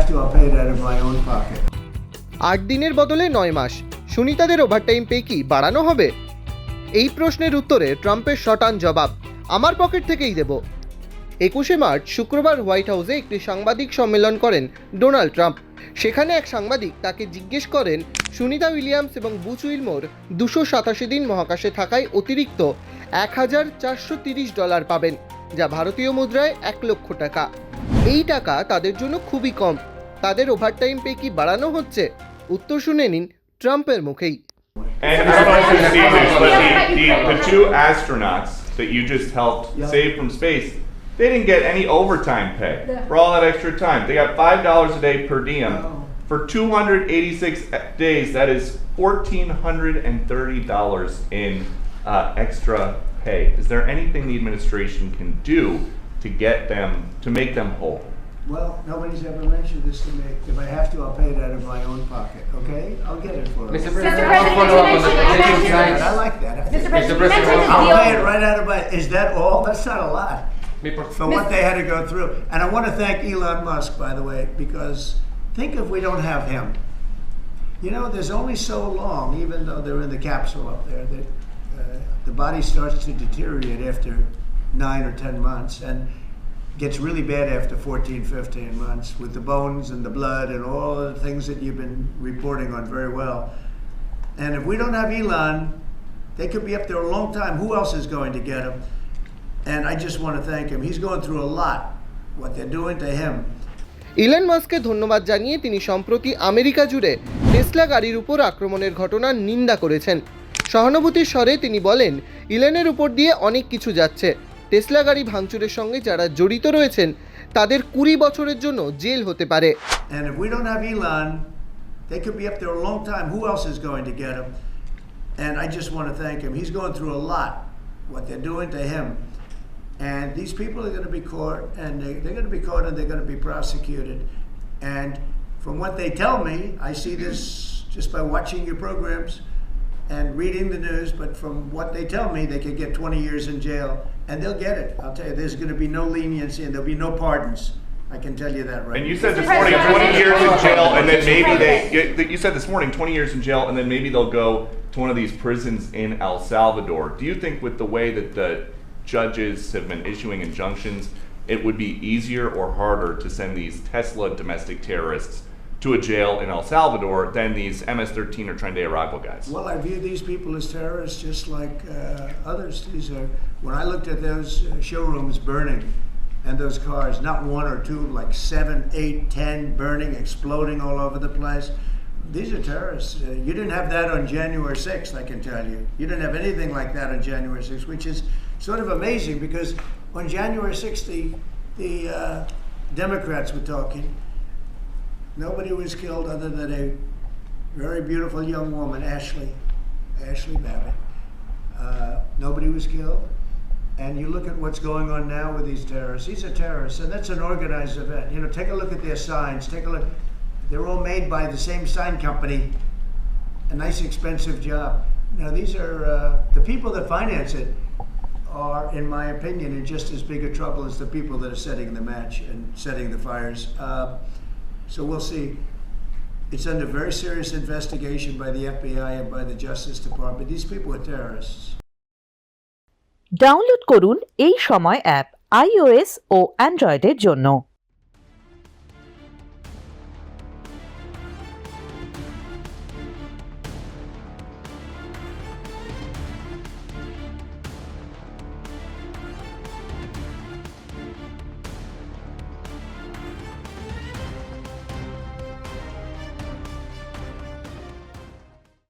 to, I'll pay it out of my own pocket. 8 দিনের বদলে 9 মাস সুনিতাদের overtime pay কি বাড়ানো হবে? এই প্রশ্নের উত্তরে ট্রাম্পের শটান জবাব, আমার পকেট থেকেই দেব। 21শে মার্চ শুক্রবার হোয়াইট হাউসে একটি সাংবাদিক সম্মেলন করেন ডোনাল্ড ট্রাম্প। সেখানে এক সাংবাদিক তাকে জিজ্ঞেস করেন সুনিতা উইলিয়ামস এবং বুচ উইলমোর 287 দিন মহাকাশে থাকায় অতিরিক্ত $1,430 পাবেন, যা ভারতীয় মুদ্রায় 1 লক্ষ টাকা। এই টাকা তাদের জন্য খুবই কম। তাদের ওভারটাইম পে কি বাড়ানো হচ্ছে? উত্তর শুনে নিন ট্রাম্পের মুখেই। And I don't know if you've seen this, but the two astronauts that you just helped save from space, they didn't get any overtime pay for all that extra time. They got $5 a day per diem. For 286 days, that is $1,430 in extra pay. Is there anything the administration can do to get them, to make them whole? Well, nobody's ever mentioned this to me. If I have to, I'll pay it out of my own pocket, okay? I'll get it for them. Mr. President, I like that. Mr. President, I'll pay it right out of my, is that all? That's not a lot. For what they had to go through. And I want to thank Elon Musk, by the way, because think if we don't have him. You know, there's only so long, even though they're in the capsule up there, that the body starts to deteriorate after 9 or 10 months and gets really bad after 14, 15 months with the bones and the blood and all the things that you've been reporting on very well. And if we don't have Elon, they could be up there a long time. Who else is going to get him? And I just want to thank him. He's going through a lot, what they're doing to him. Elon মাস্ককে ধন্যবাদ জানিয়ে তিনি সম্প্রতি America জুড়ে Tesla গাড়ির উপর আক্রমণের ঘটনার নিন্দা করেছেন। সহানুভূতির স্বরে তিনি বলেন, ইলনের উপর দিয়ে অনেক কিছু যাচ্ছে। টেসলা গাড়ি ভাঙচুরের সঙ্গে যারা জড়িত রয়েছেন তাদের 20 বছরের জন্য জেল হতে পারে। And if we don't have Elon, they could be up there a long time. Who else is going to get him? And I just want to thank him. He's going through a lot, what they're doing to him. And these people are going to be caught, and they're going to be caught, and they're going to be prosecuted. And from what they tell me, I see this just by watching your programs and reading the news, but from what they tell me, they could get 20 years in jail, and they'll get it. I'll tell you, there's going to be no leniency, and there'll be no pardons. I can tell you that right now. And you said this morning 20 years in jail, and then maybe you said this morning 20 years in jail, and then maybe they'll go to one of these prisons in El Salvador. Do you think with the way that the judges have been issuing injunctions, it would be easier or harder to send these Tesla domestic terrorists to a jail in El Salvador than these MS-13 or Tren de Aragua guys? Well, I view these people as terrorists just like others. These are, when I looked at those showrooms burning and those cars, not one or two, like 7, 8, 10 burning, exploding all over the place. These are terrorists. You didn't have that on January 6th, I can tell you. You didn't have anything like that on January 6th, which is sort of amazing because on January 6th, the Democrats were talking. Nobody was killed other than a very beautiful young woman, Ashley Babbitt. Nobody was killed. And you look at what's going on now with these terrorists. These are terrorists, and that's an organized event. You know, take a look at their signs. Take a look. They're all made by the same sign company. A nice, expensive job. Now, these are the people that finance it are, in my opinion, in just as big a trouble as the people that are setting the match and setting the fires. So we'll see. It's under very serious investigation by the FBI and by the Justice Department. These people are terrorists. Download করুন এই সময় app iOS ও অ্যান্ড্রয়েডের জন্য।